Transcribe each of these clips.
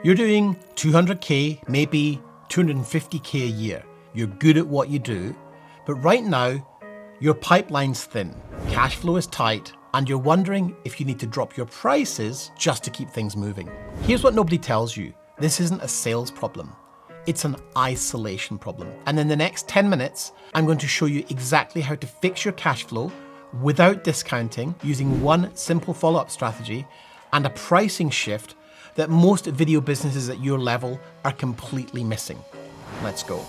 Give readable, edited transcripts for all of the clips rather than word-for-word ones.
You're doing 200K, maybe 250K a year. You're good at what you do, but right now, your pipeline's thin, cash flow is tight, and you're wondering if you need to drop your prices just to keep things moving. Here's what nobody tells you. This isn't a sales problem. It's an isolation problem. And in the next 10 minutes, I'm going to show you exactly how to fix your cash flow without discounting, using one simple follow-up strategy and a pricing shift that most video businesses at your level are completely missing. Let's go.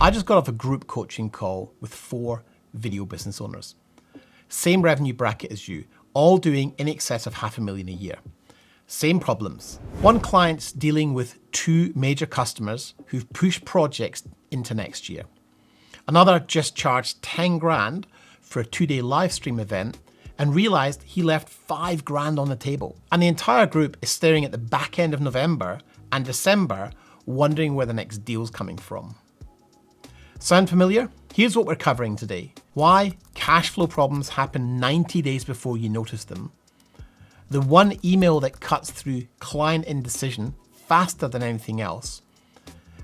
I just got off a group coaching call with 4 video business owners. Same revenue bracket as you, all doing in excess of $500,000 a year. Same problems. One client's dealing with 2 major customers who've pushed projects into next year. Another just charged 10 grand for a 2-day live stream event and realized he left 5 grand on the table. And the entire group is staring at the back end of November and December, wondering where the next deal's coming from. Sound familiar? Here's what we're covering today. Why cash flow problems happen 90 days before you notice them. The one email that cuts through client indecision faster than anything else.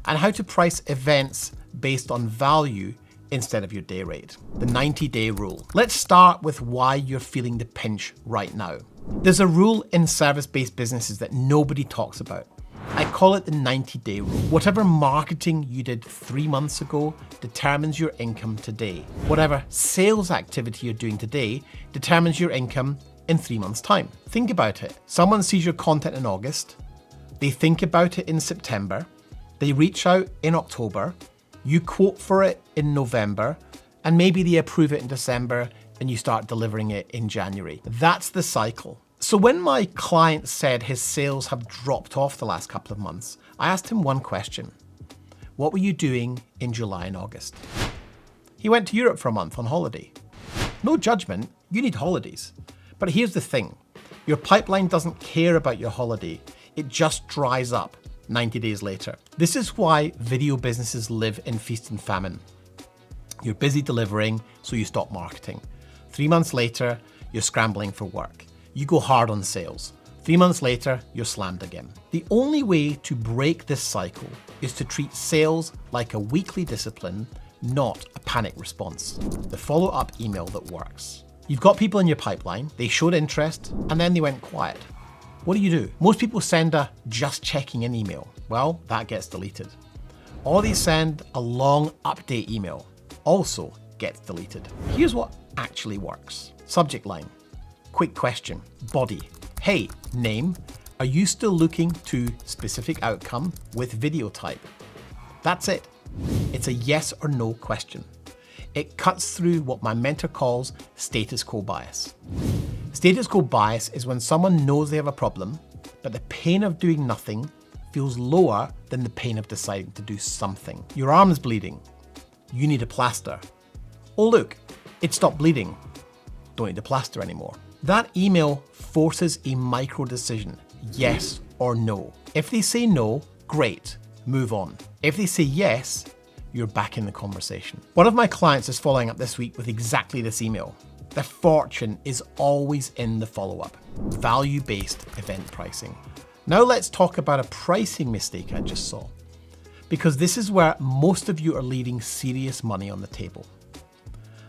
And how to price events based on value instead of your day rate. The 90-day rule. Let's start with why you're feeling the pinch right now. There's a rule in service-based businesses that nobody talks about. I call it the 90-day rule. Whatever marketing you did 3 months ago determines your income today. Whatever sales activity you're doing today determines your income in 3 months' time. Think about it. Someone sees your content in August, they think about it in September, they reach out in October, you quote for it in November, and maybe they approve it in December and you start delivering it in January. That's the cycle. So when my client said his sales have dropped off the last couple of months, I asked him one question. What were you doing in July and August? He went to Europe for a month on holiday. No judgment, you need holidays. But here's the thing, your pipeline doesn't care about your holiday, it just dries up 90 days later. This is why video businesses live in feast and famine. You're busy delivering, so you stop marketing. 3 months later, you're scrambling for work. You go hard on sales. 3 months later, you're slammed again. The only way to break this cycle is to treat sales like a weekly discipline, not a panic response. The follow-up email that works. You've got people in your pipeline, they showed interest, and then they went quiet. What do? Most people send a just checking in email. Well, that gets deleted. Or they send a long update email. Also gets deleted. Here's what actually works. Subject line. Quick question. Body. Hey, name. Are you still looking to specific outcome with video type? That's it. It's a yes or no question. It cuts through what my mentor calls status quo bias. Status quo bias is when someone knows they have a problem, but the pain of doing nothing feels lower than the pain of deciding to do something. Your arm's bleeding. You need a plaster. Oh look, it stopped bleeding. Don't need a plaster anymore. That email forces a micro decision, yes or no. If they say no, great, move on. If they say yes, you're back in the conversation. One of my clients is following up this week with exactly this email. The fortune is always in the follow-up. Value-based event pricing. Now let's talk about a pricing mistake I just saw, because this is where most of you are leaving serious money on the table.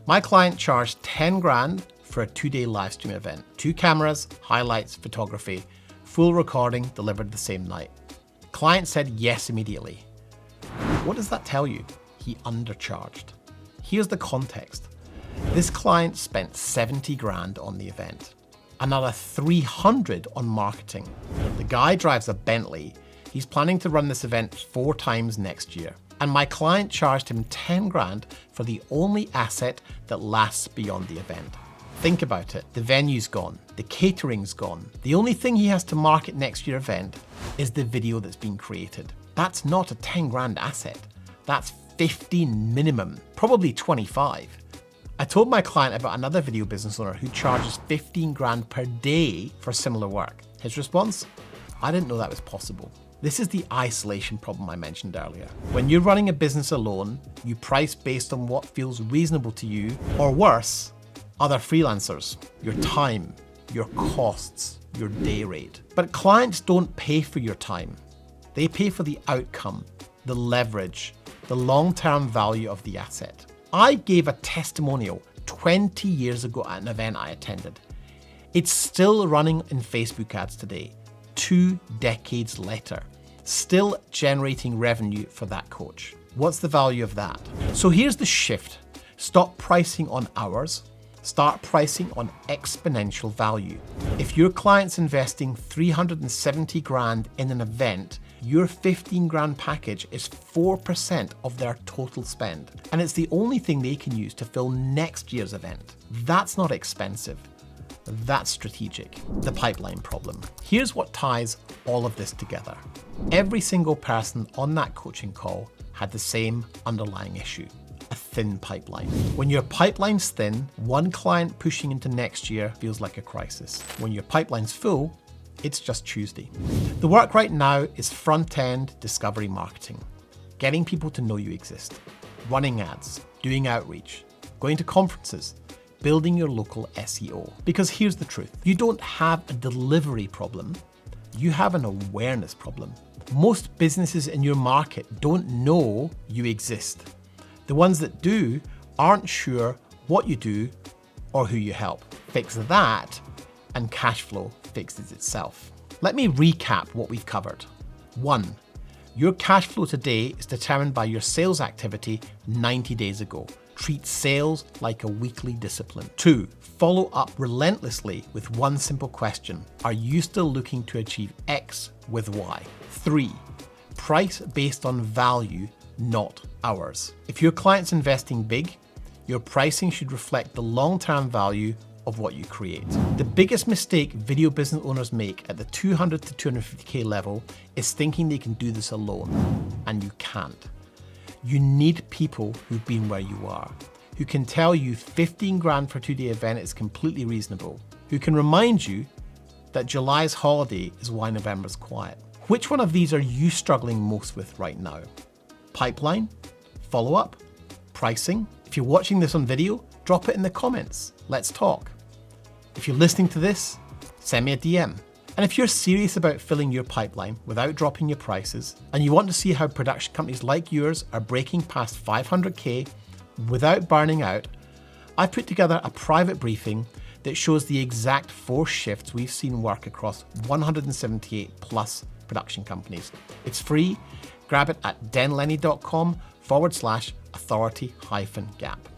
My client charged 10 grand for a 2-day live stream event. 2 cameras, highlights, photography, full recording delivered the same night. Client said yes immediately. What does that tell you? He undercharged. Here's the context. This client spent 70 grand on the event. Another 300 on marketing. The guy drives a Bentley. He's planning to run this event 4 times next year. And my client charged him 10 grand for the only asset that lasts beyond the event. Think about it. The venue's gone. The catering's gone. The only thing he has to market next year's event is the video that's been created. That's not a 10 grand asset. That's 15 minimum, probably 25. I told my client about another video business owner who charges 15 grand per day for similar work. His response? I didn't know that was possible. This is the isolation problem I mentioned earlier. When you're running a business alone, you price based on what feels reasonable to you, or worse, other freelancers, your time, your costs, your day rate. But clients don't pay for your time. They pay for the outcome, the leverage, the long-term value of the asset. I gave a testimonial 20 years ago at an event I attended. It's still running in Facebook ads today, 2 decades later, still generating revenue for that coach. What's the value of that? So here's the shift. Stop pricing on hours, start pricing on exponential value. If your client's investing 370 grand in an event, your 15 grand package is 4% of their total spend. And it's the only thing they can use to fill next year's event. That's not expensive. That's strategic. The pipeline problem. Here's what ties all of this together. Every single person on that coaching call had the same underlying issue, a thin pipeline. When your pipeline's thin, one client pushing into next year feels like a crisis. When your pipeline's full, it's just Tuesday. The work right now is front-end discovery marketing, getting people to know you exist, running ads, doing outreach, going to conferences, building your local SEO. Because here's the truth, you don't have a delivery problem, you have an awareness problem. Most businesses in your market don't know you exist. The ones that do aren't sure what you do or who you help. Fix that and cash flow fixes itself. Let me recap what we've covered. 1, your cash flow today is determined by your sales activity 90 days ago. Treat sales like a weekly discipline. 2, follow up relentlessly with one simple question. Are you still looking to achieve X with Y? 3, price based on value, not hours. If your client's investing big, your pricing should reflect the long-term value of what you create. The biggest mistake video business owners make at the 200 to 250K level is thinking they can do this alone, and you can't. You need people who've been where you are, who can tell you 15 grand for a 2-day event is completely reasonable, who can remind you that July's holiday is why November's quiet. Which one of these are you struggling most with right now? Pipeline, follow-up, pricing? If you're watching this on video, drop it in the comments. Let's talk. If you're listening to this, send me a DM. And if you're serious about filling your pipeline without dropping your prices, and you want to see how production companies like yours are breaking past 500K without burning out, I've put together a private briefing that shows the exact 4 shifts we've seen work across 178 plus production companies. It's free. Grab it at denlennie.com/authority-gap.